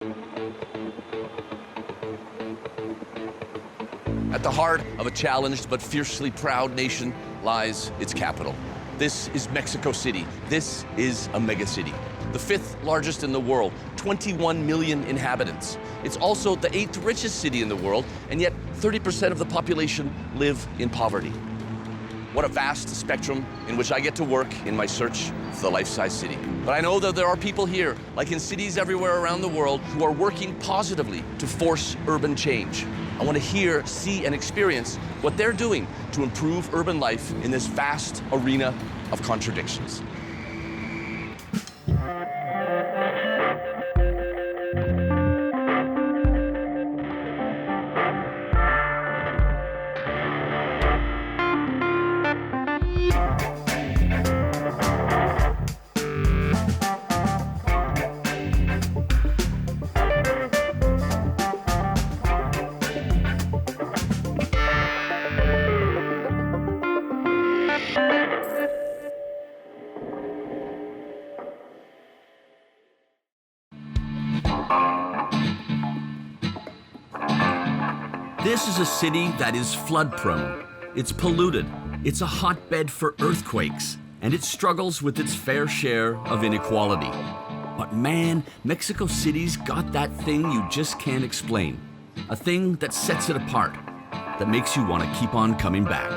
At the heart of a challenged but fiercely proud nation lies its capital. This is Mexico City. This is a megacity. The 5th largest in the world, 21 million inhabitants. It's also the 8th richest city in the world, and yet 30% of the population live in poverty. What a vast spectrum in which I get to work in my search for the life-size city. But I know that there are people here, like in cities everywhere around the world, who are working positively to force urban change. I want to hear, see, and experience what they're doing to improve urban life in this vast arena of contradictions. This is a city that is flood-prone. It's polluted. It's a hotbed for earthquakes, and it struggles with its fair share of inequality. But man, Mexico City's got that thing you just can't explain. A thing that sets it apart, that makes you want to keep on coming back.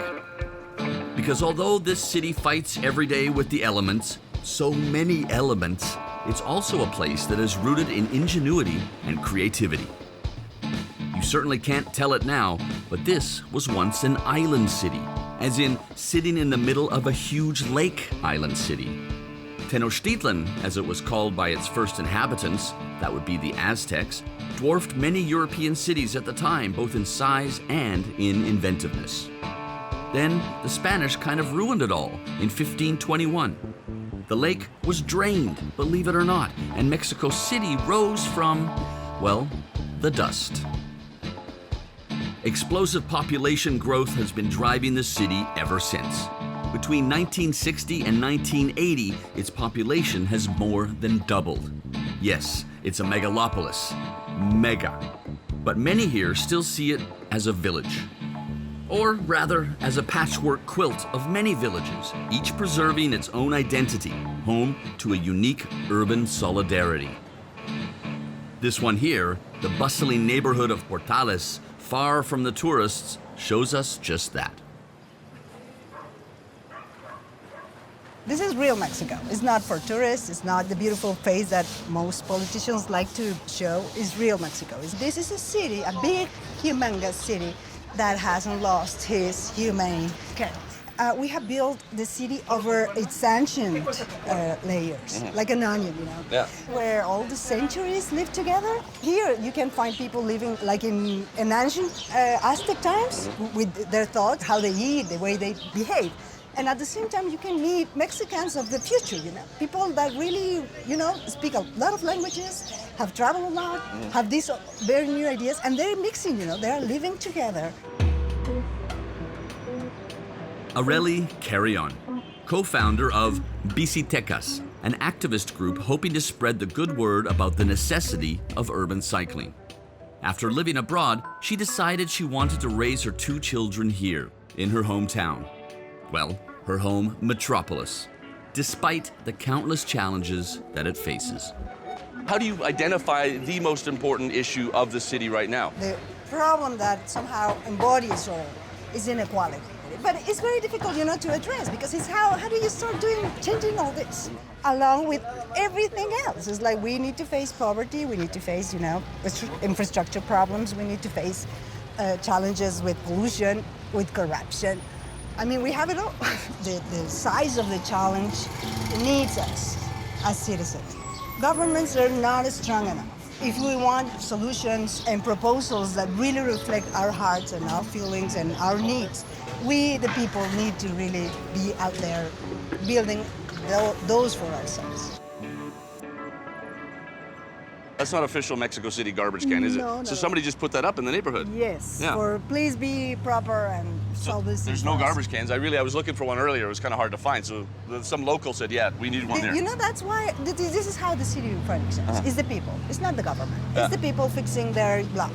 Because although this city fights every day with the elements, so many elements, it's also a place that is rooted in ingenuity and creativity. You certainly can't tell it now, but this was once an island city, as in sitting in the middle of a huge lake island city. Tenochtitlan, as it was called by its first inhabitants, that would be the Aztecs, dwarfed many European cities at the time, both in size and in inventiveness. Then the Spanish kind of ruined it all in 1521. The lake was drained, believe it or not, and Mexico City rose from, well, the dust. Explosive population growth has been driving the city ever since. Between 1960 and 1980, its population has more than doubled. Yes, it's a megalopolis. Mega. But many here still see it as a village. Or rather, as a patchwork quilt of many villages, each preserving its own identity, home to a unique urban solidarity. This one here, the bustling neighborhood of Portales, far from the tourists, shows us just that. This is real Mexico. It's not for tourists. It's not the beautiful face that most politicians like to show. It's real Mexico. This is a city, a big, humongous city that hasn't lost his humane character. We have built the city over its ancient layers, like an onion, where all the centuries live together. Here you can find people living like in ancient Aztec times with their thoughts, how they eat, the way they behave. And at the same time, you can meet Mexicans of the future, people that really, speak a lot of languages, have traveled a lot, have these very new ideas, and they're mixing, they're living together. Areli Carrion, co-founder of Bicitecas, an activist group hoping to spread the good word about the necessity of urban cycling. After living abroad, she decided she wanted to raise her 2 children here, in her hometown. Well, her home metropolis, despite the countless challenges that it faces. How do you identify the most important issue of the city right now? The problem that somehow embodies all is inequality. But it's very difficult, to address, because it's how do you start changing all this along with everything else? It's like we need to face poverty, we need to face, infrastructure problems, we need to face challenges with pollution, with corruption. I mean, we have it all. The size of the challenge needs us as citizens. Governments are not strong enough. If we want solutions and proposals that really reflect our hearts and our feelings and our needs, we, the people, need to really be out there building those for ourselves. That's not official Mexico City garbage can, is it? No, So no. somebody just put that up in the neighborhood? Yes, Yeah. for please be proper and solve this. There's no garbage cans. I was looking for one earlier. It was kind of hard to find. So some local said, yeah, we need one there. You know, that's why, this is how the city functions. It's the people, it's not the government. It's the people fixing their block.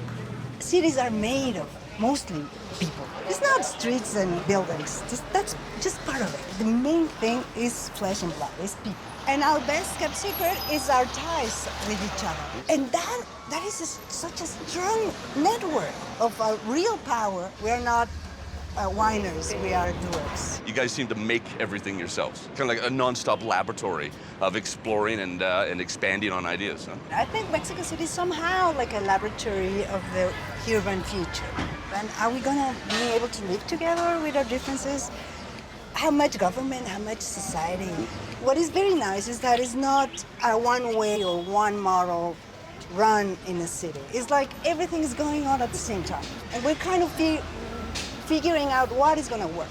Cities are made of mostly people. It's not streets and buildings. That's just part of it. The main thing is flesh and blood, it's people. And our best kept secret is our ties with each other. And that is such a strong network of real power. We're not whiners, we are doers. You guys seem to make everything yourselves. Kind of like a non-stop laboratory of exploring and expanding on ideas, huh? I think Mexico City is somehow like a laboratory of the urban future. And are we gonna be able to live together with our differences? How much government, how much society? What is very nice is that it's not a one way or one model run in a city. It's like everything is going on at the same time. And we're kind of figuring out what is gonna work.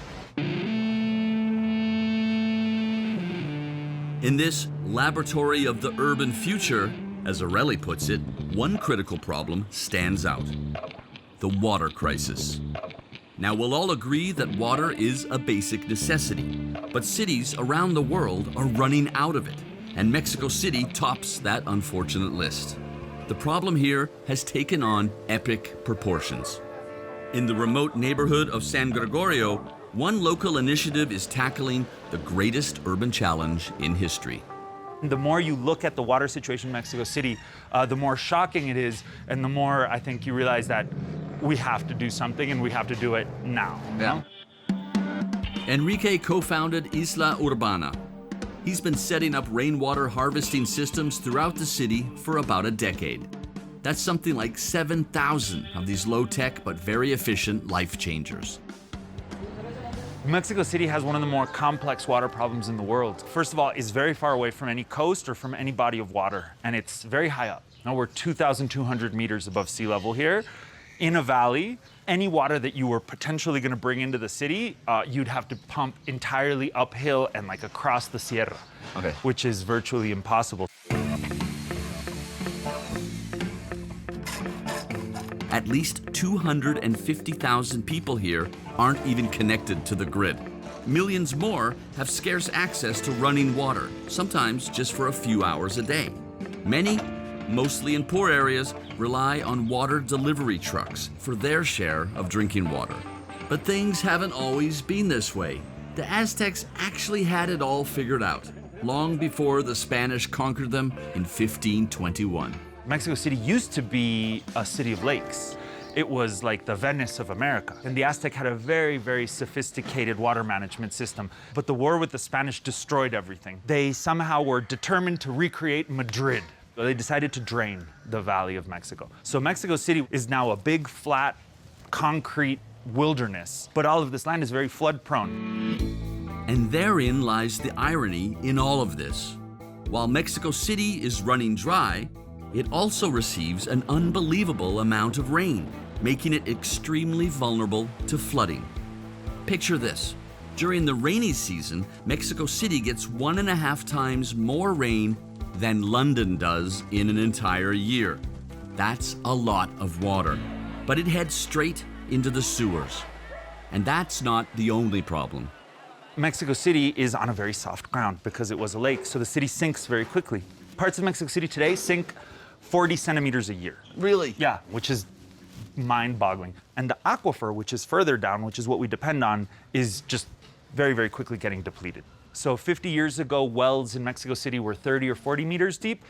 In this laboratory of the urban future, as Areli puts it, one critical problem stands out: the water crisis. Now, we'll all agree that water is a basic necessity, but cities around the world are running out of it, and Mexico City tops that unfortunate list. The problem here has taken on epic proportions. In the remote neighborhood of San Gregorio, one local initiative is tackling the greatest urban challenge in history. The more you look at the water situation in Mexico City, the more shocking it is, and the more I think you realize that we have to do something, and we have to do it now. Yeah. Enrique co-founded Isla Urbana. He's been setting up rainwater harvesting systems throughout the city for about a decade. That's something like 7,000 of these low-tech but very efficient life changers. Mexico City has one of the more complex water problems in the world. First of all, it's very far away from any coast or from any body of water, and it's very high up. Now we're 2,200 meters above sea level here. In a valley, any water that you were potentially going to bring into the city, you'd have to pump entirely uphill and like across the sierra, which is virtually impossible. At least 250,000 people here aren't even connected to the grid. Millions more have scarce access to running water, sometimes just for a few hours a day. Many, mostly in poor areas, rely on water delivery trucks for their share of drinking water. But things haven't always been this way. The Aztecs actually had it all figured out, long before the Spanish conquered them in 1521. Mexico City used to be a city of lakes. It was like the Venice of America. And the Aztec had a very, very sophisticated water management system. But the war with the Spanish destroyed everything. They somehow were determined to recreate Madrid. They decided to drain the Valley of Mexico. So Mexico City is now a big, flat, concrete wilderness. But all of this land is very flood prone. And therein lies the irony in all of this. While Mexico City is running dry, it also receives an unbelievable amount of rain, making it extremely vulnerable to flooding. Picture this. During the rainy season, Mexico City gets 1.5 times more rain than London does in an entire year. That's a lot of water, but it heads straight into the sewers. And that's not the only problem. Mexico City is on a very soft ground because it was a lake, so the city sinks very quickly. Parts of Mexico City today sink 40 centimeters a year. Really? Yeah, which is mind-boggling. And the aquifer, which is further down, which is what we depend on, is just very, very quickly getting depleted. So 50 years ago, wells in Mexico City were 30 or 40 meters deep.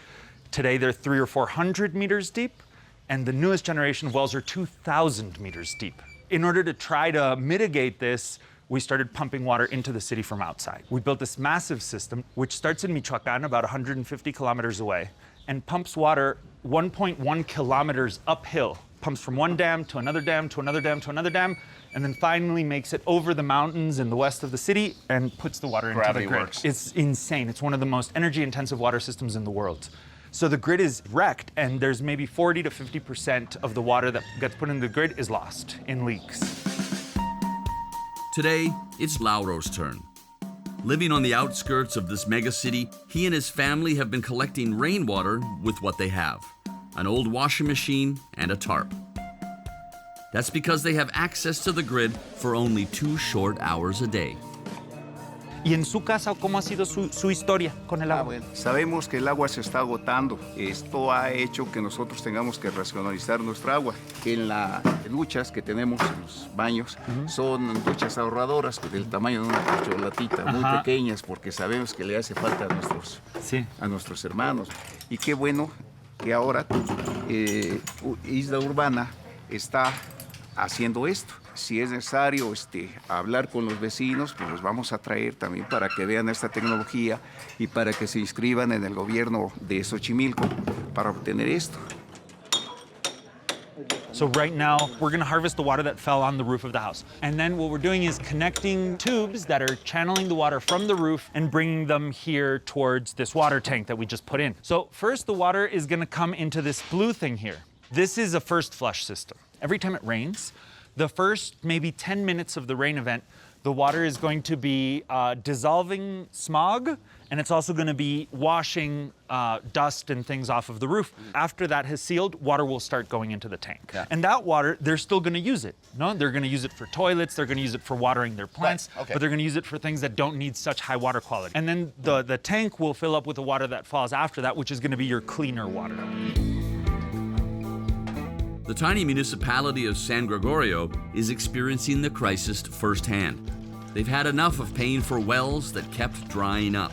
Today, they're 300 or 400 meters deep. And the newest generation of wells are 2,000 meters deep. In order to try to mitigate this, we started pumping water into the city from outside. We built this massive system, which starts in Michoacan, about 150 kilometers away, and pumps water 1.1 kilometers uphill. Pumps from one dam to another dam to another dam to another dam, and then finally makes it over the mountains in the west of the city and puts the water into the grid. Works. It's insane. It's one of the most energy-intensive water systems in the world. So the grid is wrecked, and there's maybe 40 to 50% of the water that gets put in the grid is lost in leaks. Today, it's Lauro's turn. Living on the outskirts of this megacity, he and his family have been collecting rainwater with what they have. an old washing machine, and a tarp. That's because they have access to the grid for only 2 short hours a day. ¿Y en su casa cómo ha sido su historia con el agua? Bueno, sabemos que el agua se está agotando. Esto ha hecho que nosotros tengamos que racionalizar nuestra agua. En las duchas que tenemos en los baños son duchas ahorradoras del tamaño de una chocolatita, muy pequeñas, porque sabemos que le hace falta a nuestros hermanos. Y qué bueno que ahora Isla Urbana está haciendo esto. Si es necesario hablar con los vecinos, pues los vamos a traer también para que vean esta tecnología y para que se inscriban en el gobierno de Xochimilco para obtener esto. So right now, we're gonna harvest the water that fell on the roof of the house. And then what we're doing is connecting tubes that are channeling the water from the roof and bringing them here towards this water tank that we just put in. So first, the water is gonna come into this blue thing here. This is a first flush system. Every time it rains, the first maybe 10 minutes of the rain event, the water is going to be dissolving smog, and it's also going to be washing dust and things off of the roof. After that has sealed, water will start going into the tank. Yeah. And that water, they're still going to use it. No, they're going to use it for toilets, they're going to use it for watering their plants, Right, okay. but they're going to use it for things that don't need such high water quality. And then the tank will fill up with the water that falls after that, which is going to be your cleaner water. The tiny municipality of San Gregorio is experiencing the crisis firsthand. They've had enough of paying for wells that kept drying up.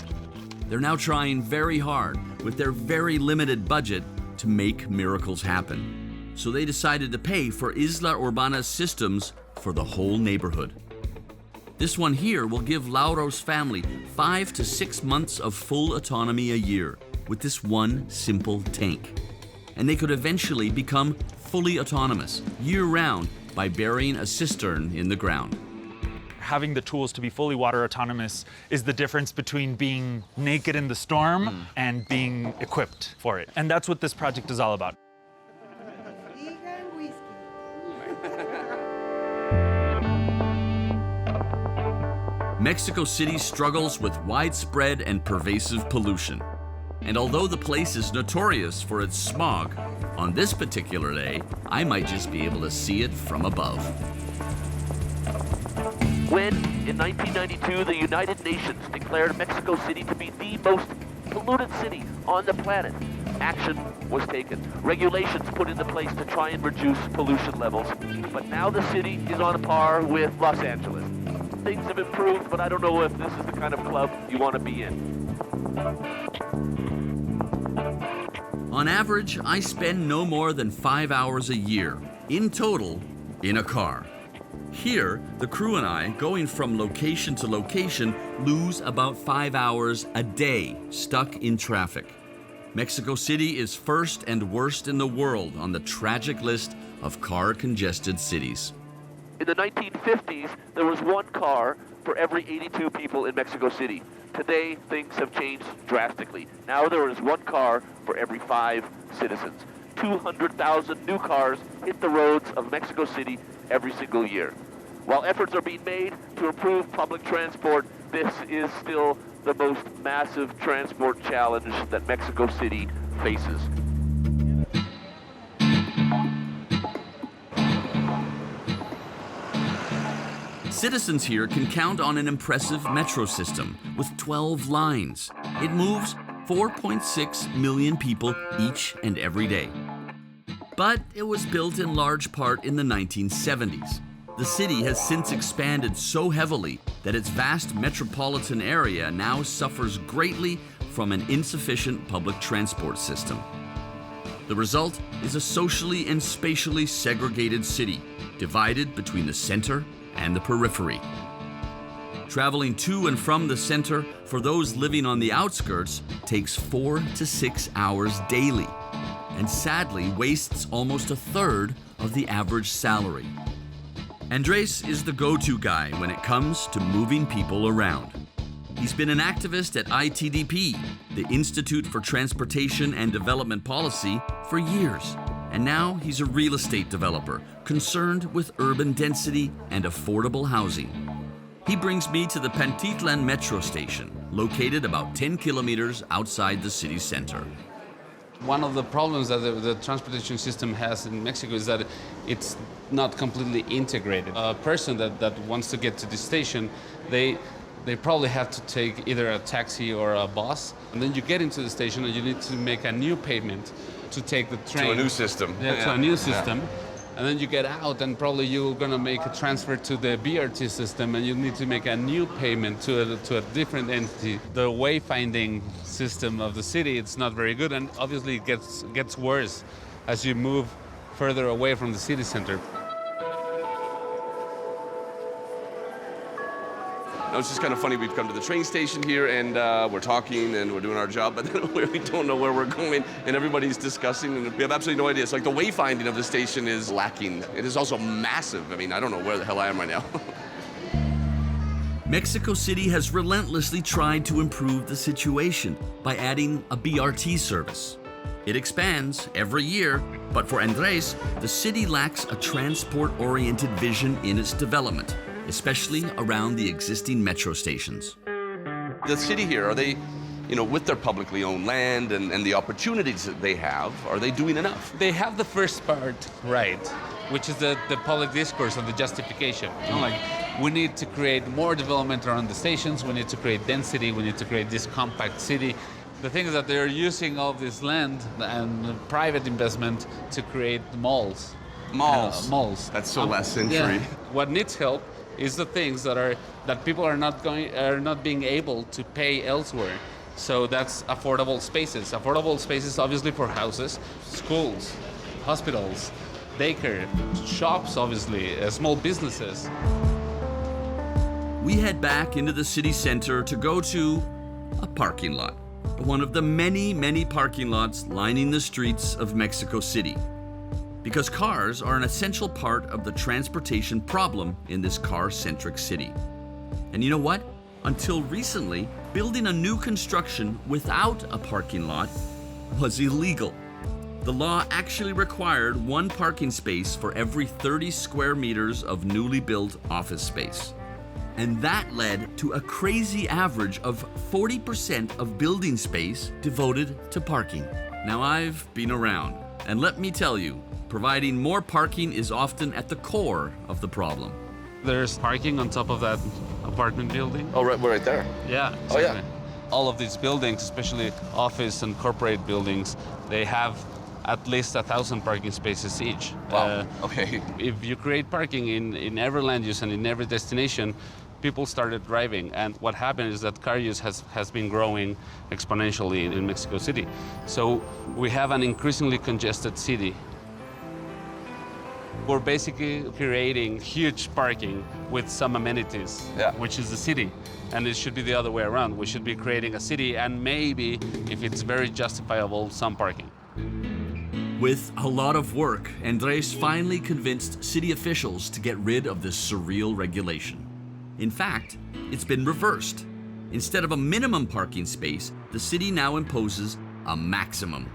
They're now trying very hard with their very limited budget to make miracles happen. So they decided to pay for Isla Urbana's systems for the whole neighborhood. This one here will give Lauro's family 5 to 6 months of full autonomy a year with this one simple tank. And they could eventually become fully autonomous year-round by burying a cistern in the ground. Having the tools to be fully water autonomous is the difference between being naked in the storm and being equipped for it. And that's what this project is all about. Mexico City struggles with widespread and pervasive pollution. And although the place is notorious for its smog, on this particular day, I might just be able to see it from above. When, in 1992, the United Nations declared Mexico City to be the most polluted city on the planet, action was taken. Regulations put into place to try and reduce pollution levels. But now the city is on par with Los Angeles. Things have improved, but I don't know if this is the kind of club you want to be in. On average, I spend no more than 5 hours a year, in total, in a car. Here, the crew and I, going from location to location, lose about 5 hours a day stuck in traffic. Mexico City is first and worst in the world on the tragic list of car-congested cities. In the 1950s, there was 1 car for every 82 people in Mexico City. Today, things have changed drastically. Now there is 1 car for every 5 citizens. 200,000 new cars hit the roads of Mexico City every single year. While efforts are being made to improve public transport, this is still the most massive transport challenge that Mexico City faces. Citizens here can count on an impressive metro system with 12 lines. It moves 4.6 million people each and every day. But it was built in large part in the 1970s. The city has since expanded so heavily that its vast metropolitan area now suffers greatly from an insufficient public transport system. The result is a socially and spatially segregated city, divided between the center and the periphery. Traveling to and from the center for those living on the outskirts takes 4 to 6 hours daily, and sadly wastes almost a third of the average salary. Andres is the go-to guy when it comes to moving people around. He's been an activist at ITDP, the Institute for Transportation and Development Policy, for years. And now he's a real estate developer concerned with urban density and affordable housing. He brings me to the Pantitlan metro station, located about 10 kilometers outside the city center. One of the problems that the transportation system has in Mexico is that it's not completely integrated. A person that wants to get to the station, they probably have to take either a taxi or a bus, and then you get into the station and you need to make a new payment to take the train. To a new system. Yeah, to a new system. Yeah. And then you get out and probably you're gonna make a transfer to the BRT system and you need to make a new payment to a different entity. The wayfinding system of the city, it's not very good, and obviously it gets worse as you move further away from the city center. Now, it's just kind of funny, we've come to the train station here and we're talking and we're doing our job, but then we don't know where we're going and everybody's discussing and we have absolutely no idea. It's like the wayfinding of the station is lacking. It is also massive. I mean, I don't know where the hell I am right now. Mexico City has relentlessly tried to improve the situation by adding a BRT service. It expands every year, but for Andres, the city lacks a transport-oriented vision in its development, especially around the existing metro stations. The city here, are they, with their publicly owned land and the opportunities that they have, are they doing enough? They have the first part right, which is the public discourse of the justification. Like, we need to create more development around the stations, we need to create density, we need to create this compact city. The thing is that they're using all this land and private investment to create malls. Malls. That's so last century. Yeah. What needs help is the things that people are not being able to pay elsewhere. So that's affordable spaces. Affordable spaces obviously for houses, schools, hospitals, daycare, shops obviously, small businesses. We head back into the city center to go to a parking lot. One of the many, many parking lots lining the streets of Mexico City. Because cars are an essential part of the transportation problem in this car-centric city. And you know what? Until recently, building a new construction without a parking lot was illegal. The law actually required one parking space for every 30 square meters of newly built office space. And that led to a crazy average of 40% of building space devoted to parking. Now, I've been around, and let me tell you, providing more parking is often at the core of the problem. There's parking on top of that apartment building. Oh, right, we're right there. Yeah. Exactly. Oh, yeah. All of these buildings, especially office and corporate buildings, they have at least 1,000 parking spaces each. Wow. Okay. If you create parking in every land use and in every destination, people started driving, and what happened is that car use has been growing exponentially in Mexico City. So we have an increasingly congested city. We're basically creating huge parking with some amenities, which is the city. And it should be the other way around. We should be creating a city and maybe, if it's very justifiable, some parking. With a lot of work, Andres finally convinced city officials to get rid of this surreal regulation. In fact, it's been reversed. Instead of a minimum parking space, the city now imposes a maximum.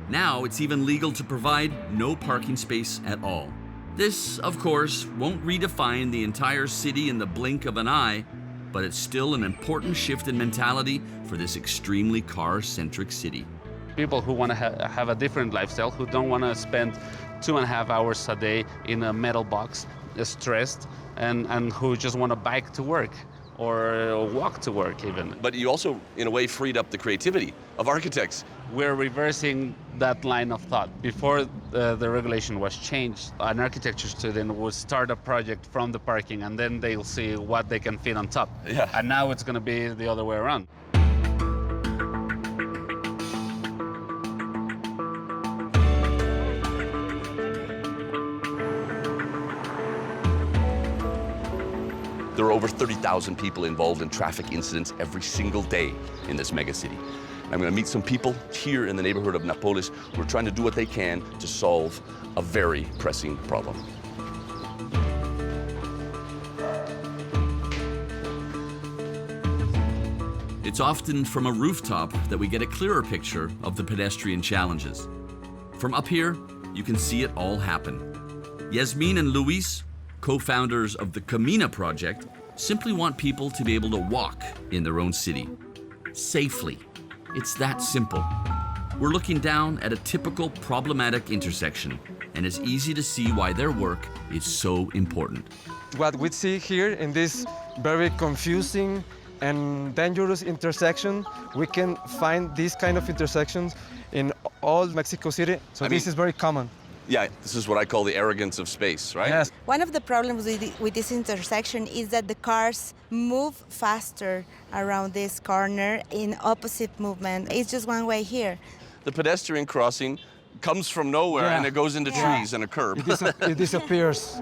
Now it's even legal to provide no parking space at all. This, of course, won't redefine the entire city in the blink of an eye, but it's still an important shift in mentality for this extremely car-centric city. People who want to have a different lifestyle, who don't want to spend 2.5 hours a day in a metal box, stressed, and who just want to bike to work or walk to work even. But you also, in a way, freed up the creativity of architects. We're reversing that line of thought. Before the regulation was changed, an architecture student would start a project from the parking and then they'll see what they can fit on top. Yeah. And now it's going to be the other way around. There are over 30,000 people involved in traffic incidents every single day in this megacity. I'm going to meet some people here in the neighborhood of Nápoles who are trying to do what they can to solve a very pressing problem. It's often from a rooftop that we get a clearer picture of the pedestrian challenges. From up here, you can see it all happen. Yasmin and Luis, co-founders of the Camina project, simply want people to be able to walk in their own city. Safely. It's that simple. We're looking down at a typical problematic intersection, and it's easy to see why their work is so important. What we see here in this very confusing and dangerous intersection, we can find these kind of intersections in all Mexico City. So this is very common. Yeah, this is what I call the arrogance of space, right? Yes. One of the problems with this intersection is that the cars move faster around this corner in opposite movement. It's just one way here. The pedestrian crossing comes from nowhere and it goes into trees and a curb. It disappears.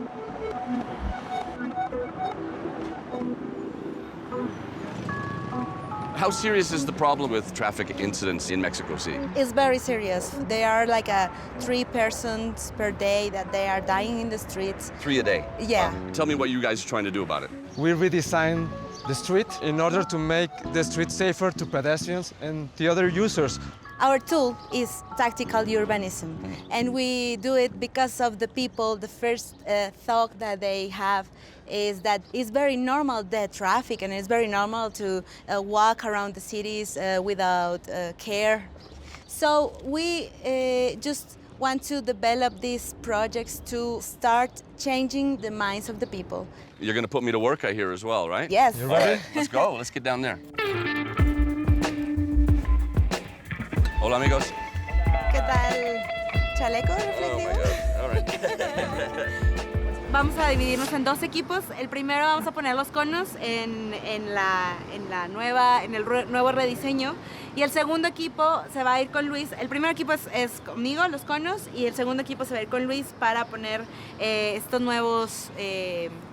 How serious is the problem with traffic incidents in Mexico City? It's very serious. There are like 3 persons per day that they are dying in the streets. 3 a day? Yeah. Tell me what you guys are trying to do about it. We redesigned the street in order to make the street safer to pedestrians and the other users. Our tool is tactical urbanism, and we do it because of the people. The first thought that they have is that it's very normal, the traffic, and it's very normal to walk around the cities without care. So we just want to develop these projects to start changing the minds of the people. You're going to put me to work, I hear, as well, right? Yes. You ready? Let's go. Let's get down there. Hola, amigos. ¿Qué tal? ¿Chaleco reflectivo? All right. Vamos a dividirnos en 2 equipos. El primero vamos a poner los conos en el nuevo rediseño. Y el segundo equipo se va a ir con Luis. El primer equipo es conmigo, los conos, y el segundo equipo se va a ir con Luis para poner estos nuevos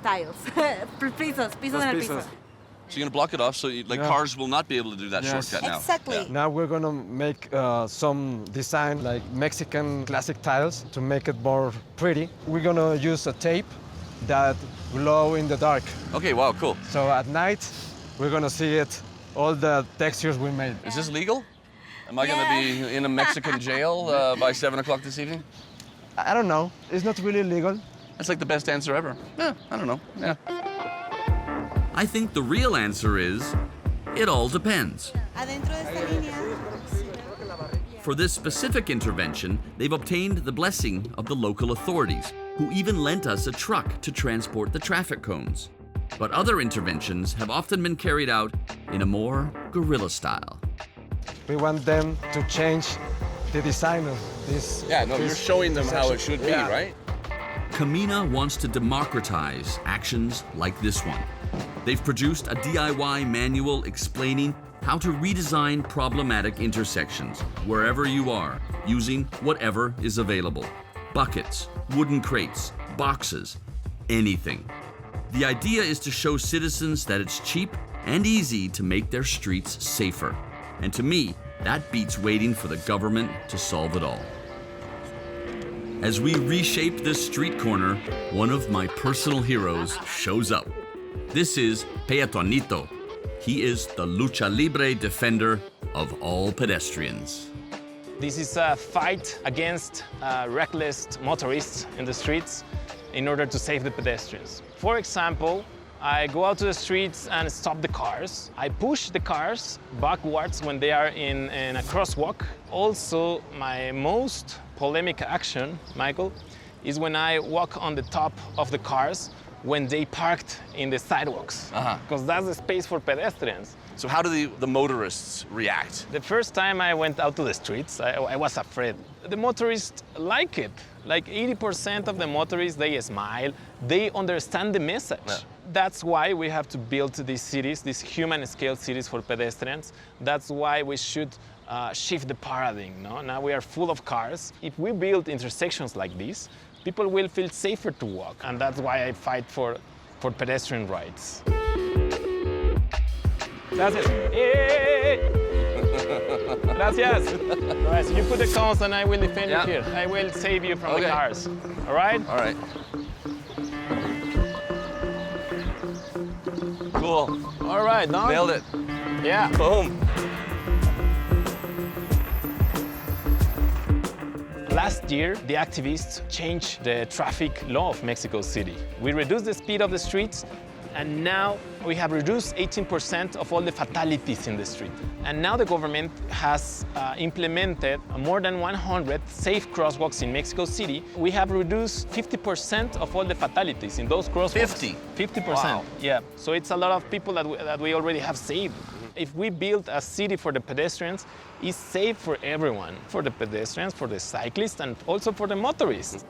tiles, pisos en el piso. So you're going to block it off so cars will not be able to do that Yes. shortcut now. Exactly. Now we're going to make some design like Mexican classic tiles to make it more pretty. We're going to use a tape that glow in the dark. Okay, wow, cool. So at night, we're going to see it, all the textures we made. Is this legal? Am I going to be in a Mexican jail by 7 o'clock this evening? I don't know. It's not really legal. That's like the best answer ever. Yeah, I don't know. Yeah. I think the real answer is, it all depends. Adentro de esta línea. For this specific intervention, they've obtained the blessing of the local authorities, who even lent us a truck to transport the traffic cones. But other interventions have often been carried out in a more guerrilla style. We want them to change the design of this. Yeah, no, you're showing them how it should be, Yeah. right? Camina wants to democratize actions like this one. They've produced a DIY manual explaining how to redesign problematic intersections wherever you are, using whatever is available. Buckets, wooden crates, boxes, anything. The idea is to show citizens that it's cheap and easy to make their streets safer. And to me, that beats waiting for the government to solve it all. As we reshape this street corner, one of my personal heroes shows up. This is Peatonito. He is the lucha libre defender of all pedestrians. This is a fight against reckless motorists in the streets in order to save the pedestrians. For example, I go out to the streets and stop the cars. I push the cars backwards when they are in a crosswalk. Also, my most polemic action, Michael, is when I walk on the top of the cars when they parked in the sidewalks, because that's the space for pedestrians. So how do the motorists react? The first time I went out to the streets, I was afraid. The motorists like it. Like 80% of the motorists, they smile, they understand the message. Yeah. That's why we have to build these cities, these human-scale cities for pedestrians. That's why we should shift the paradigm. No? Now we are full of cars. If we build intersections like this, people will feel safer to walk. And that's why I fight for pedestrian rights. Gracias. Hey! Gracias. All right, so you put the cones and I will defend you here. I will save you from the cars. All right? All right. Cool. All right, done. Nailed it. Yeah. Boom. Last year, the activists changed the traffic law of Mexico City. We reduced the speed of the streets And now we have reduced 18% of all the fatalities in the street. And now the government has implemented more than 100 safe crosswalks in Mexico City. We have reduced 50% of all the fatalities in those crosswalks. 50%. Wow. Yeah. So it's a lot of people that we already have saved. If we build a city for the pedestrians, it's safe for everyone, for the pedestrians, for the cyclists, and also for the motorists.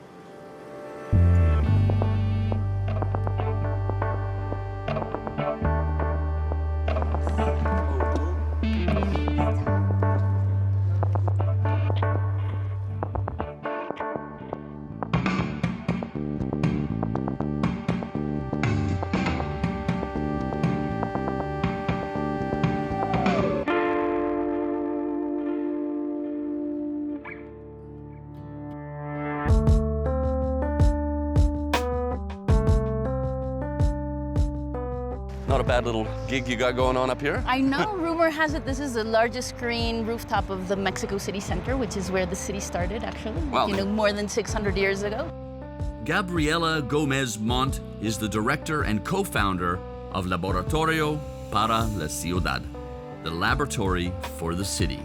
Not a bad little gig you got going on up here. I know, rumor has it this is the largest screen rooftop of the Mexico City Center, which is where the city started, actually, Wow. more than 600 years ago. Gabriela Gomez Montt is the director and co-founder of Laboratorio para la Ciudad, the laboratory for the city,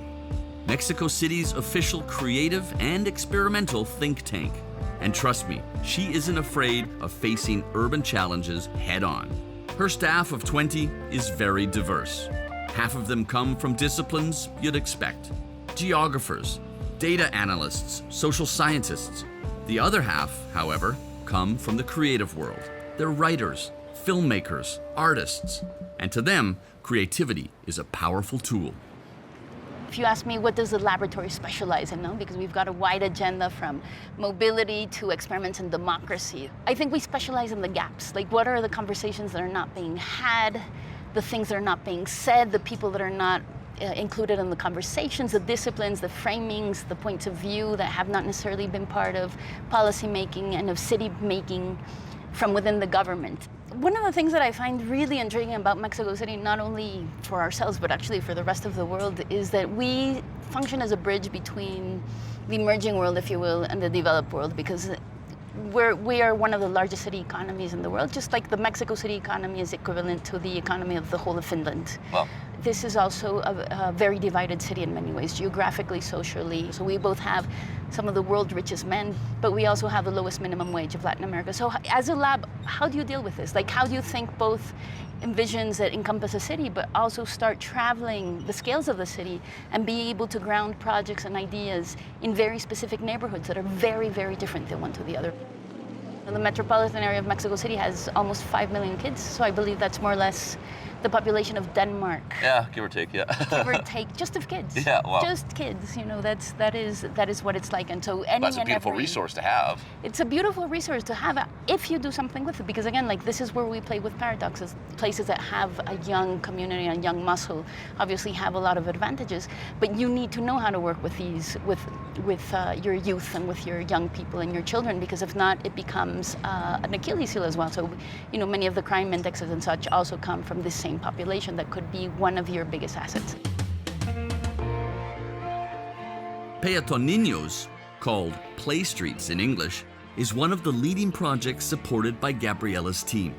Mexico City's official creative and experimental think tank. And trust me, she isn't afraid of facing urban challenges head-on. Her staff of 20 is very diverse. Half of them come from disciplines you'd expect: geographers, data analysts, social scientists. The other half, however, come from the creative world. They're writers, filmmakers, artists, and to them, creativity is a powerful tool. If you ask me, what does the laboratory specialize in, because we've got a wide agenda from mobility to experiments in democracy. I think we specialize in the gaps. Like, what are the conversations that are not being had, the things that are not being said, the people that are not included in the conversations, the disciplines, the framings, the points of view that have not necessarily been part of policy making and of city making from within the government. One of the things that I find really intriguing about Mexico City, not only for ourselves, but actually for the rest of the world, is that we function as a bridge between the emerging world, if you will, and the developed world, because we are one of the largest city economies in the world, just like the Mexico City economy is equivalent to the economy of the whole of Finland. Wow. This is also a very divided city in many ways, geographically, socially. So we both have some of the world's richest men, but we also have the lowest minimum wage of Latin America. So as a lab, how do you deal with this? Like, how do you think both envisions that encompass a city, but also start traveling the scales of the city and be able to ground projects and ideas in very specific neighborhoods that are very, very different than one to the other? The metropolitan area of Mexico City has almost 5 million kids, so I believe that's more or less the population of Denmark. Yeah, give or take, yeah. Give or take, just of kids. Yeah, wow. Just kids, that is what it's like. And so That's a beautiful resource to have. It's a beautiful resource to have if you do something with it, because again, like, this is where we play with paradoxes. Places that have a young community and young muscle obviously have a lot of advantages, but you need to know how to work with these, with your youth and with your young people and your children, because if not, it becomes an Achilles heel as well. So, many of the crime indexes and such also come from this same population that could be one of your biggest assets. Peatoninos, called Play Streets in English, is one of the leading projects supported by Gabriela's team.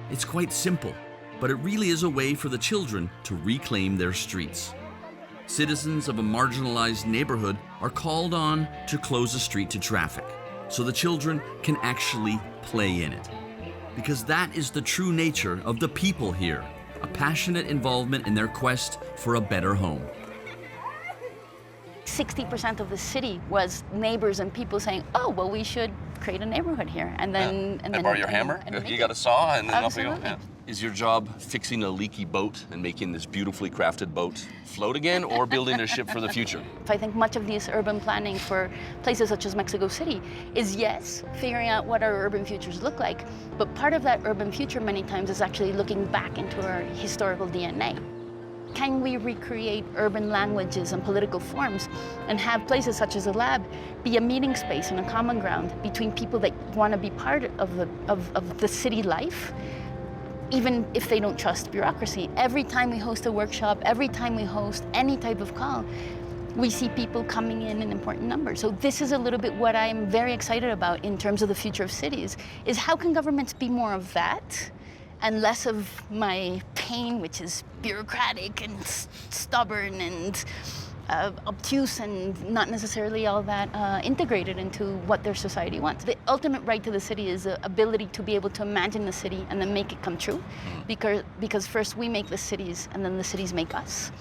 It's quite simple, but it really is a way for the children to reclaim their streets. Citizens of a marginalized neighborhood are called on to close a street to traffic, so the children can actually play in it. Because that is the true nature of the people here, a passionate involvement in their quest for a better home. 60% of the city was neighbors and people saying, "Oh, well, we should create a neighborhood here." And then, and borrow your hammer. You got a saw, and then off we go. Absolutely. Yeah. Is your job fixing a leaky boat and making this beautifully crafted boat float again, or building a ship for the future? I think much of this urban planning for places such as Mexico City is, yes, figuring out what our urban futures look like, but part of that urban future many times is actually looking back into our historical DNA. Can we recreate urban languages and political forms and have places such as a lab be a meeting space and a common ground between people that want to be part of the city life, even if they don't trust bureaucracy? Every time we host a workshop, every time we host any type of call, we see people coming in important numbers. So this is a little bit what I'm very excited about in terms of the future of cities, is how can governments be more of that and less of my pain, which is bureaucratic and stubborn and obtuse and not necessarily all that integrated into what their society wants. The ultimate right to the city is the ability to be able to imagine the city and then make it come true, because first we make the cities and then the cities make us.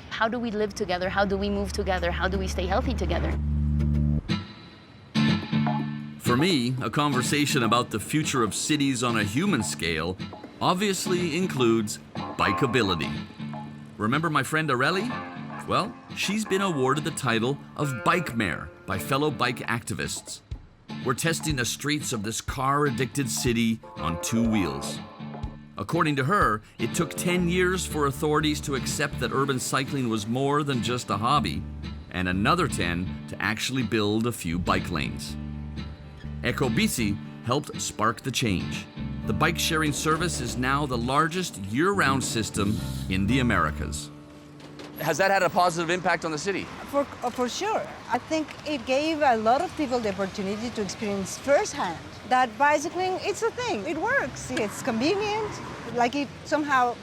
How do we live together? How do we move together? How do we stay healthy together? For me, a conversation about the future of cities on a human scale obviously includes bikeability. Remember my friend Areli? Well, she's been awarded the title of Bike Mayor by fellow bike activists. We're testing the streets of this car-addicted city on two wheels. According to her, it took 10 years for authorities to accept that urban cycling was more than just a hobby, and another 10 to actually build a few bike lanes. Ecobisi helped spark the change. The bike-sharing service is now the largest year-round system in the Americas. Has that had a positive impact on the city? For sure. I think it gave a lot of people the opportunity to experience firsthand that bicycling, it's a thing, it works, it's convenient, like it somehow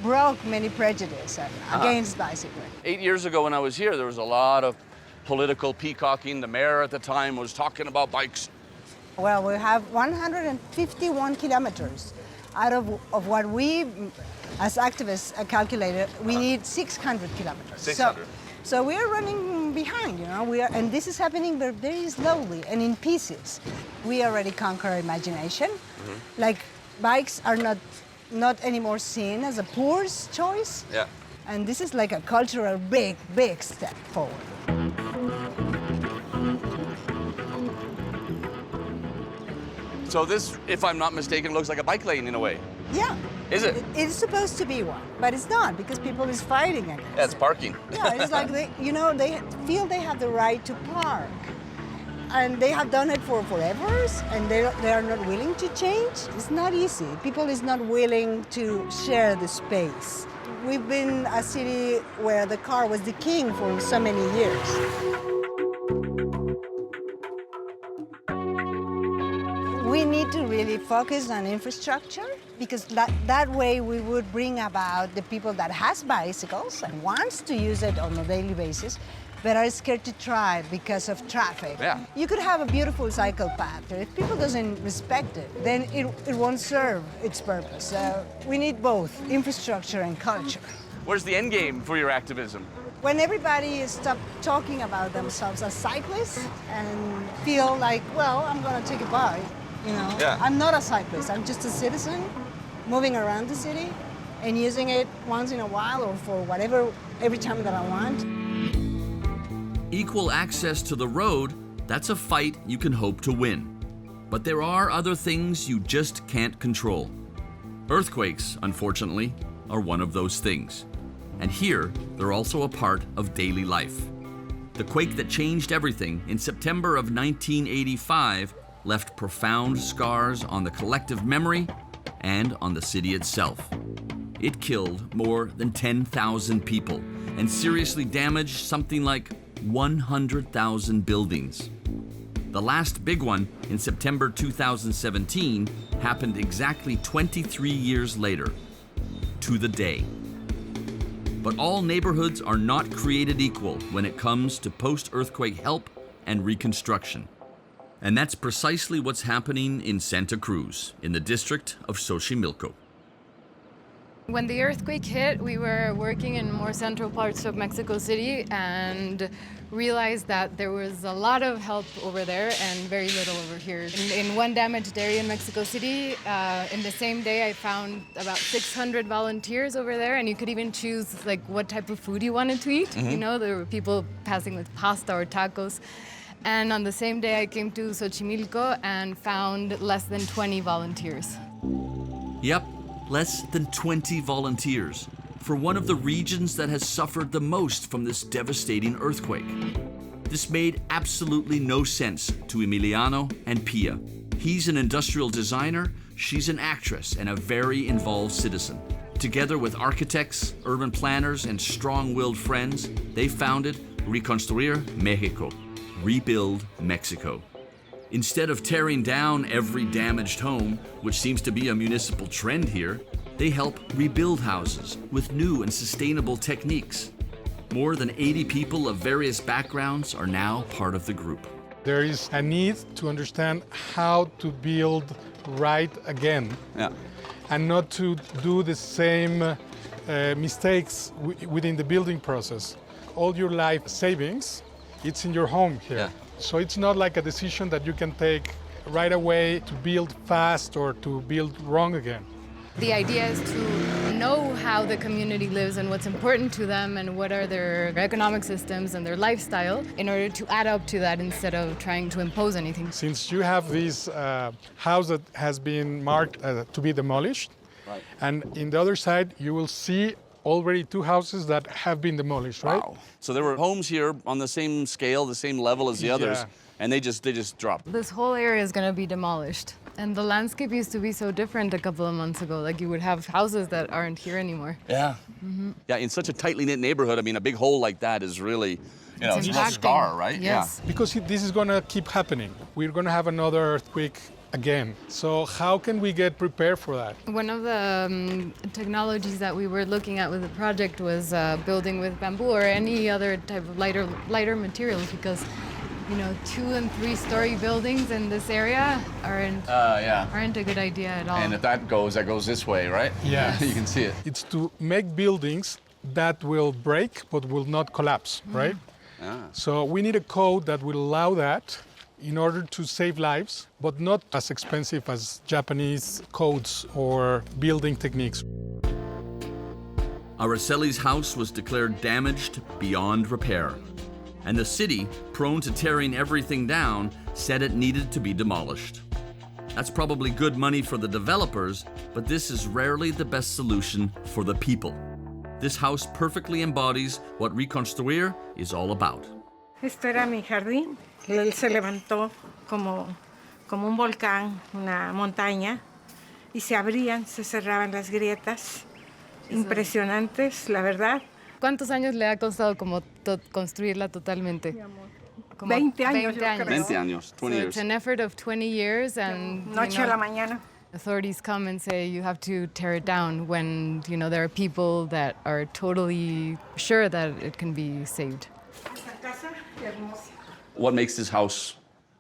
broke many prejudices against bicycling. 8 years ago when I was here, there was a lot of political peacocking. The mayor at the time was talking about bikes. Well, we have 151 kilometers out of what we, as activists, calculated. We need 600 kilometers. 600. So we are running behind, you know. And this is happening very slowly and in pieces. We already conquer imagination. Like bikes are not anymore seen as a poor's choice. Yeah. And this is like a cultural big step forward. So this, if I'm not mistaken, looks like a bike lane in a way. Yeah. Is it? It's supposed to be one, but it's not because people is fighting against it. Yeah, it's parking. Yeah, it's like they feel they have the right to park. And they have done it for forever, and they are not willing to change. It's not easy. People is not willing to share the space. We've been a city where the car was the king for so many years. We need to really focus on infrastructure because that way we would bring about the people that has bicycles and wants to use it on a daily basis, but are scared to try because of traffic. Yeah. You could have a beautiful cycle path, but if people doesn't respect it, then it won't serve its purpose. So we need both infrastructure and culture. Where's the end game for your activism? When everybody stops talking about themselves as cyclists and feel like, well, I'm gonna take a bike, you know. Yeah. I'm not a cyclist, I'm just a citizen moving around the city and using it once in a while or for whatever, every time that I want. Equal access to the road, that's a fight you can hope to win. But there are other things you just can't control. Earthquakes, unfortunately, are one of those things. And here, they're also a part of daily life. The quake that changed everything in September of 1985 left profound scars on the collective memory and on the city itself. It killed more than 10,000 people and seriously damaged something like 100,000 buildings. The last big one in September 2017 happened exactly 23 years later, to the day. But all neighborhoods are not created equal when it comes to post-earthquake help and reconstruction. And that's precisely what's happening in Santa Cruz, in the district of Xochimilco. When the earthquake hit, we were working in more central parts of Mexico City and realized that there was a lot of help over there and very little over here. In one damaged area in Mexico City, in the same day I found about 600 volunteers over there, and you could even choose like what type of food you wanted to eat. You know, there were people passing with pasta or tacos. And on the same day I came to Xochimilco and found less than 20 volunteers. Yep. Less than 20 volunteers for one of the regions that has suffered the most from this devastating earthquake. This made absolutely no sense to Emiliano and Pia. He's an industrial designer, she's an actress, and a very involved citizen. Together with architects, urban planners, and strong-willed friends, they founded Reconstruir México, Rebuild Mexico. Instead of tearing down every damaged home, which seems to be a municipal trend here, they help rebuild houses with new and sustainable techniques. More than 80 people of various backgrounds are now part of the group. There is a need to understand how to build right again, and not to do the same mistakes within the building process. All your life savings, it's in your home here. So it's not like a decision that you can take right away to build fast or to build wrong again. The idea is to know how the community lives and what's important to them and what are their economic systems and their lifestyle in order to add up to that instead of trying to impose anything. Since you have this house that has been marked to be demolished, and in the other side you will see already 2 houses that have been demolished, right? Wow. So there were homes here on the same scale, the same level as the others, and they just dropped. This whole area is going to be demolished. And the landscape used to be so different a couple of months ago. Like you would have houses that aren't here anymore. Yeah. Yeah, in such a tightly knit neighborhood, I mean, a big hole like that is really, it's a scar, right? Yes. Yeah. Because this is going to keep happening. We're going to have another earthquake again. So how can we get prepared for that? One of the technologies that we were looking at with the project was building with bamboo or any other type of lighter materials, because 2 and 3 story buildings in this area aren't a good idea at all. And if that goes this way, right? Yeah. You can see it. It's to make buildings that will break but will not collapse, right? So we need a code that will allow that in order to save lives, but not as expensive as Japanese codes or building techniques. Araceli's house was declared damaged beyond repair, and the city, prone to tearing everything down, said it needed to be demolished. That's probably good money for the developers, but this is rarely the best solution for the people. This house perfectly embodies what reconstruir is all about. Esto era mi jardín. Él se levantó como un volcán, una montaña, y se abrían, se cerraban las grietas. Impresionantes, la verdad. ¿Cuántos años le ha costado como construirla totalmente? 20 años. 20 años, 20 so years. It's an effort of 20 years, and Noche a la mañana. Authorities come and say you have to tear it down when there are people that are totally sure that it can be saved. What makes this house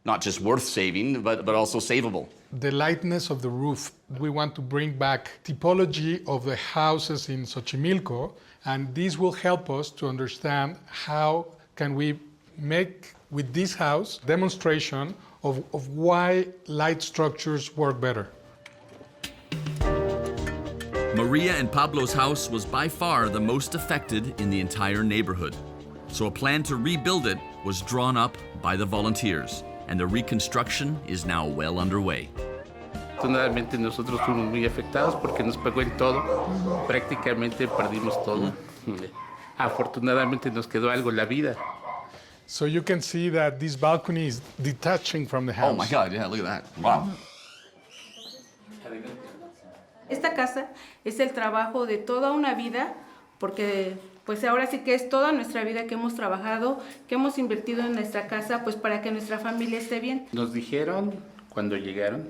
not just worth saving, but also savable? The lightness of the roof. We want to bring back typology of the houses in Xochimilco, and this will help us to understand how can we make with this house demonstration of why light structures work better. Maria and Pablo's house was by far the most affected in the entire neighborhood. So a plan to rebuild it was drawn up by the volunteers, and the reconstruction is now well underway. Afortunadamente nosotros fuimos muy afectados porque nos pegó en todo, prácticamente perdimos todo. Afortunadamente nos quedó algo en la vida. So you can see that this balcony is detaching from the house. Oh my God, yeah, look at that. Wow. Esta casa es el trabajo de toda una vida, porque pues ahora sí que es toda nuestra vida que hemos trabajado, que hemos invertido en nuestra casa, pues para que nuestra familia esté bien. Nos dijeron cuando llegaron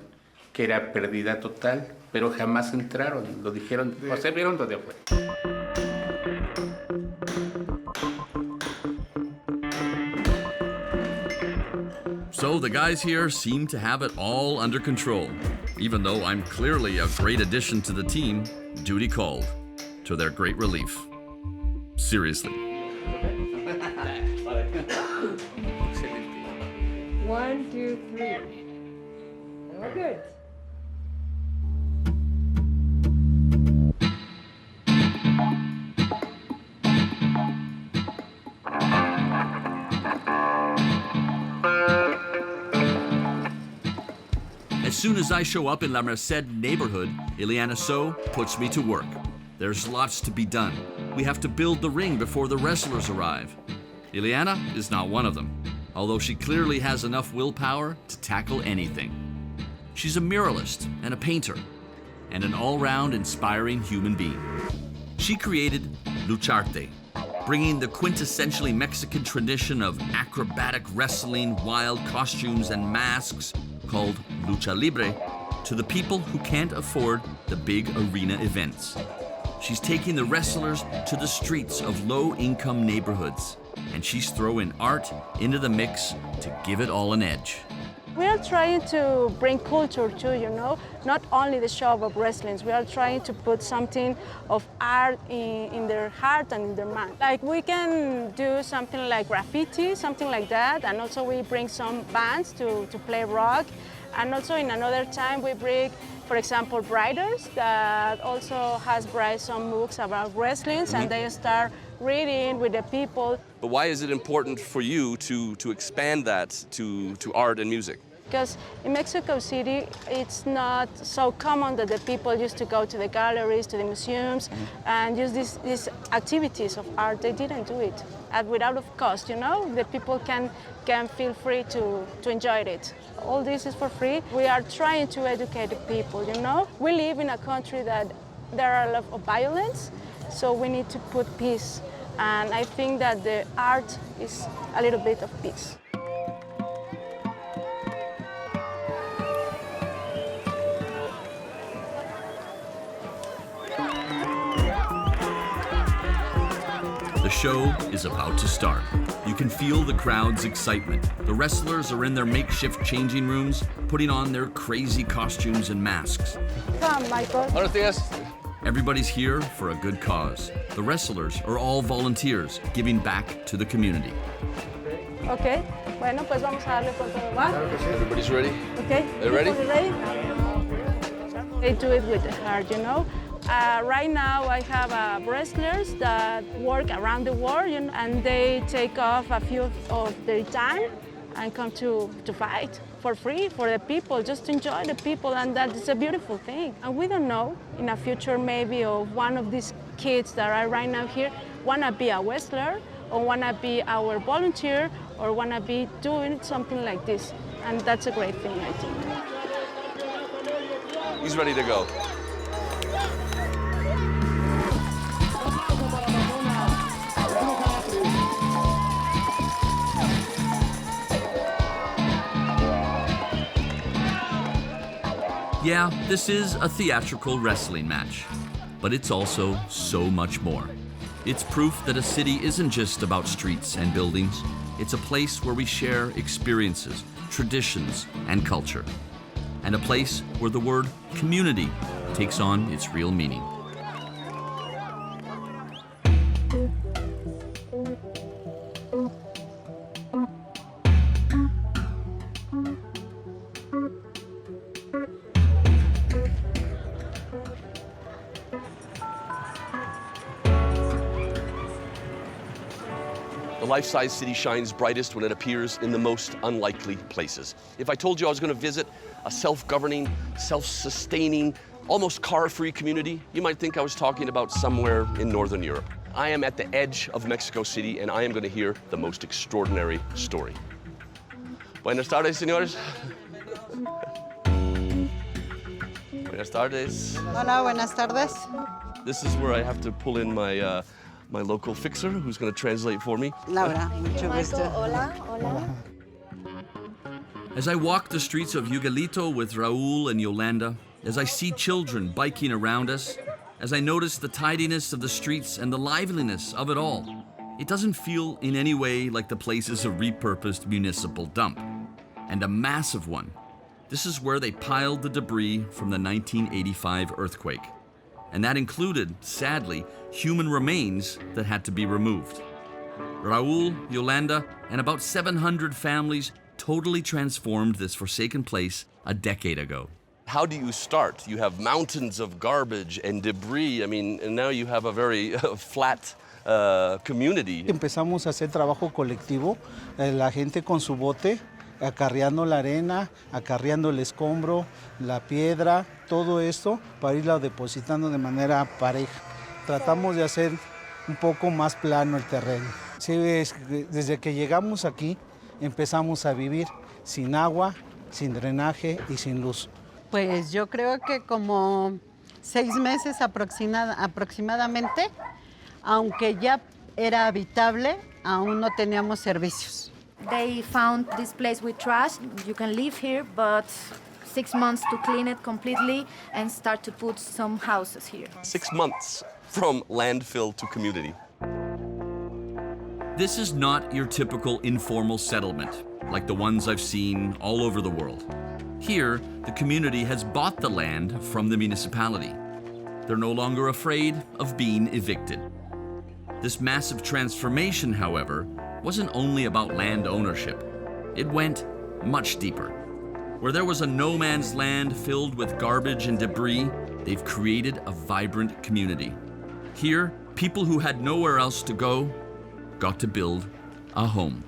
que era pérdida total, pero jamás entraron, lo dijeron, o sea, vieron lo de afuera. So the guys here seem to have it all under control. Even though I'm clearly a great addition to the team, duty called, to their great relief. Seriously. 1, 2, 3. We're good. As soon as I show up in La Merced neighborhood, Ileana So puts me to work. There's lots to be done. We have to build the ring before the wrestlers arrive. Ileana is not one of them, although she clearly has enough willpower to tackle anything. She's a muralist and a painter, and an all-round inspiring human being. She created Lucharte, bringing the quintessentially Mexican tradition of acrobatic wrestling, wild costumes, and masks called lucha libre to the people who can't afford the big arena events. She's taking the wrestlers to the streets of low-income neighborhoods, and she's throwing art into the mix to give it all an edge. We are trying to bring culture too, you know, not only the show of wrestling. We are trying to put something of art in their heart and in their mind. Like we can do something like graffiti, something like that, and also we bring some bands to play rock. And also in another time we bring, for example, writers that also has write some books about wrestling, and they start reading with the people. But why is it important for you to expand that to art and music? Because in Mexico City, it's not so common that the people used to go to the galleries, to the museums, and use these activities of art. They didn't do it. And without of cost, you know, the people can feel free to enjoy it. All this is for free. We are trying to educate the people, you know. We live in a country that there are a lot of violence, so we need to put peace. And I think that the art is a little bit of peace. The show is about to start. You can feel the crowd's excitement. The wrestlers are in their makeshift changing rooms, putting on their crazy costumes and masks. Come, Michael. Buenos días. Everybody's here for a good cause. The wrestlers are all volunteers, giving back to the community. Okay, bueno, pues vamos a darle con todo. ¿Va? Everybody's ready? Okay. They ready? They do it with the heart, you know. Right now I have wrestlers that work around the world, you know, and they take off a few of their time and come to fight for free for the people, just to enjoy the people, and that is a beautiful thing. And we don't know, in the future maybe of one of these kids that are right now here wanna be a wrestler or wanna be our volunteer or wanna be doing something like this. And that's a great thing, I think. He's ready to go. Yeah, this is a theatrical wrestling match, but it's also so much more. It's proof that a city isn't just about streets and buildings. It's a place where we share experiences, traditions, and culture. And a place where the word community takes on its real meaning. The life-size city shines brightest when it appears in the most unlikely places. If I told you I was going to visit a self-governing, self-sustaining, almost car-free community, you might think I was talking about somewhere in Northern Europe. I am at the edge of Mexico City, and I am going to hear the most extraordinary story. Buenas tardes, señores. Buenas tardes. Hola, buenas tardes. This is where I have to pull in my my local fixer, who's going to translate for me. Laura, mucho gusto. Hola, hola. As I walk the streets of Yucalito with Raul and Yolanda, as I see children biking around us, as I notice the tidiness of the streets and the liveliness of it all, it doesn't feel in any way like the place is a repurposed municipal dump. And a massive one. This is where they piled the debris from the 1985 earthquake. And that included, sadly, human remains that had to be removed. Raul, Yolanda, and about 700 families totally transformed this forsaken place a decade ago. How do you start? You have mountains of garbage and debris. I mean, and now you have a very flat community. Empezamos a hacer trabajo colectivo, la gente con su bote, acarreando la arena, acarreando el escombro, la piedra, todo esto para irla depositando de manera pareja. Tratamos de hacer un poco más plano el terreno. Sí, desde que llegamos aquí empezamos a vivir sin agua, sin drenaje y sin luz. Pues yo creo que como 6 meses aproximadamente, aunque ya era habitable, aún no teníamos servicios. They found this place with trash. You can live here, but 6 months to clean it completely and start to put some houses here. 6 months from landfill to community. This is not your typical informal settlement, like the ones I've seen all over the world. Here, the community has bought the land from the municipality. They're no longer afraid of being evicted. This massive transformation, however, wasn't only about land ownership. It went much deeper. Where there was a no man's land filled with garbage and debris, they've created a vibrant community. Here, people who had nowhere else to go got to build a home.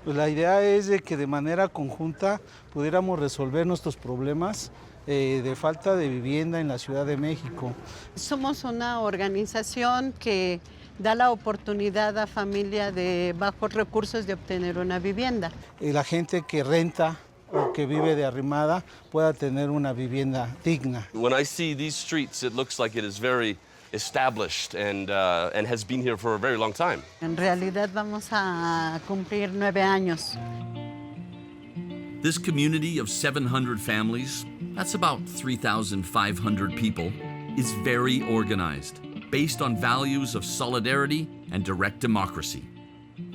Pues la idea es de que de manera conjunta pudiéramos resolver nuestros problemas de falta de vivienda en la Ciudad de México. Somos una organización que da la oportunidad a familias de bajos recursos de obtener una vivienda. La gente que renta o que vive de arrimada pueda tener una vivienda digna. When I see these streets, it looks like it is very established and has been here for a very long time. En realidad vamos a cumplir 9 años. This community of 700 families, that's about 3,500 people, is very organized, based on values of solidarity and direct democracy.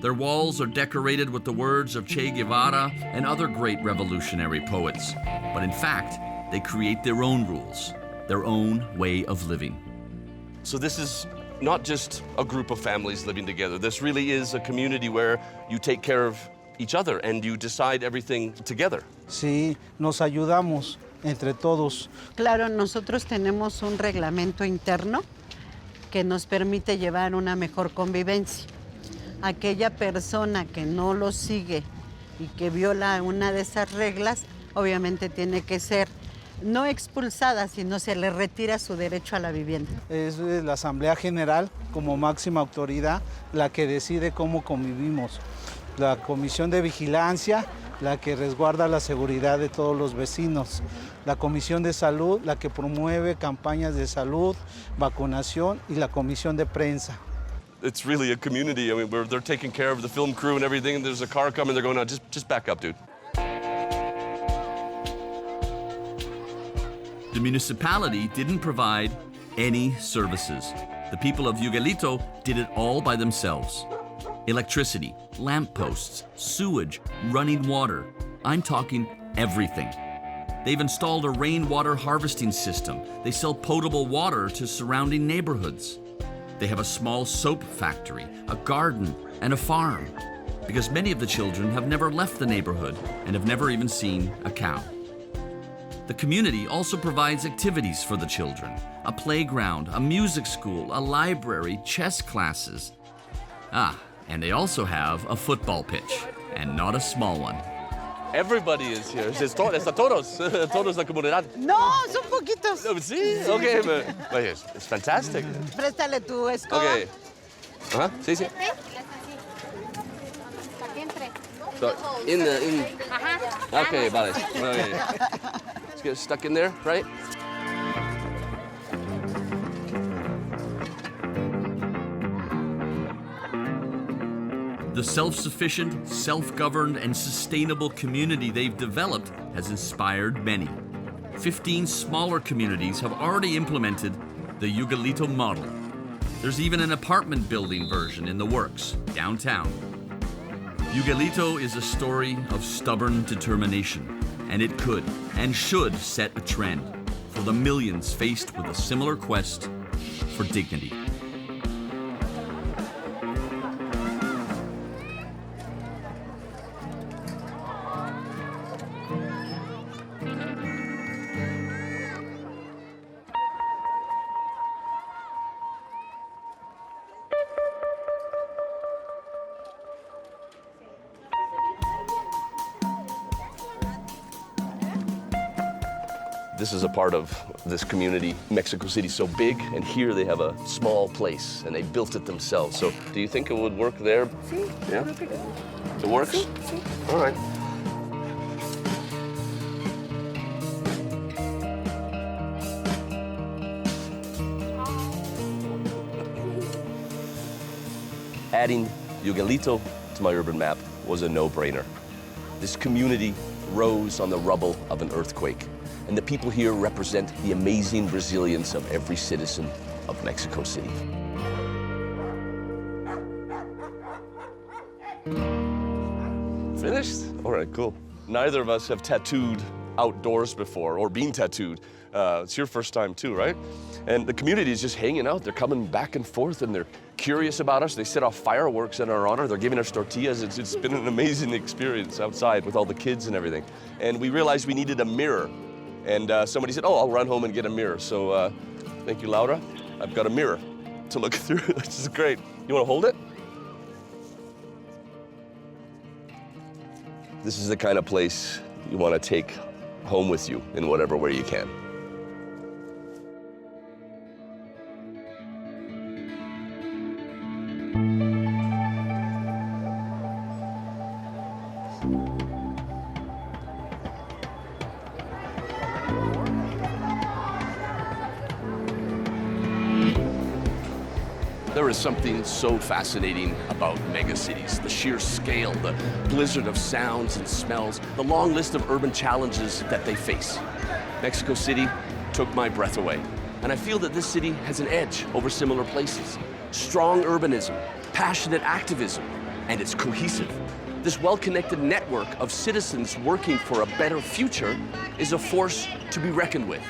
Their walls are decorated with the words of Che Guevara and other great revolutionary poets. But in fact, they create their own rules, their own way of living. So this is not just a group of families living together. This really is a community where you take care of each other and you decide everything together. Sí, nos ayudamos entre todos. Claro, nosotros tenemos un reglamento interno que nos permite llevar una mejor convivencia. Aquella persona que no lo sigue y que viola una de esas reglas, obviamente tiene que ser no expulsada, sino se le retira su derecho a la vivienda. Es la Asamblea General, como máxima autoridad, la que decide cómo convivimos. La Comisión de Vigilancia, la que resguarda la seguridad de todos los vecinos. La Comisión de Salud, la que promueve campañas de salud, vacunación, y la Comisión de Prensa. It's really a community. I mean, they're taking care of the film crew and everything, and there's a car coming, they're going, no, just back up, dude. The municipality didn't provide any services. The people of Yugalito did it all by themselves. Electricity, lampposts, sewage, running water. I'm talking everything. They've installed a rainwater harvesting system. They sell potable water to surrounding neighborhoods. They have a small soap factory, a garden, and a farm, because many of the children have never left the neighborhood and have never even seen a cow. The community also provides activities for the children, a playground, a music school, a library, chess classes. And they also have a football pitch, and not a small one. Everybody is here. It's todos la comunidad. No, son poquitos. Sí, okay, but it's fantastic. Préstale tu escoba. Okay. Ajá, sí, sí. So, okay, vale. Okay. Let's get stuck in there, right? The self-sufficient, self-governed, and sustainable community they've developed has inspired many. 15 smaller communities have already implemented the Yugalito model. There's even an apartment building version in the works, downtown. Yugalito is a story of stubborn determination, and it could and should set a trend for the millions faced with a similar quest for dignity. This is a part of this community. Mexico City's so big, and here they have a small place, and they built it themselves. So do you think it would work there? Sí, Yeah? creo que It works? sí, sí. All right. adding Miguelito to my urban map was a no-brainer. This community rose on the rubble of an earthquake, and the people here represent the amazing resilience of every citizen of Mexico City. Finished? All right, cool. Neither of us have tattooed outdoors before or been tattooed. It's your first time too, right? And the community is just hanging out. They're coming back and forth and they're curious about us. They set off fireworks in our honor. They're giving us tortillas. It's been an amazing experience outside with all the kids and everything. And we realized we needed a mirror. And somebody said, oh, I'll run home and get a mirror. So thank you, Laura. I've got a mirror to look through, which is great. You want to hold it? This is the kind of place you want to take home with you in whatever way you can. There is something so fascinating about megacities. The sheer scale, the blizzard of sounds and smells, the long list of urban challenges that they face. Mexico City took my breath away. And I feel that this city has an edge over similar places. Strong urbanism, passionate activism, and it's cohesive. This well-connected network of citizens working for a better future is a force to be reckoned with.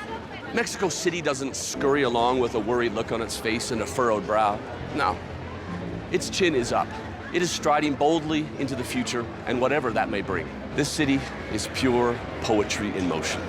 Mexico City doesn't scurry along with a worried look on its face and a furrowed brow. No, its chin is up. It is striding boldly into the future and whatever that may bring. This city is pure poetry in motion.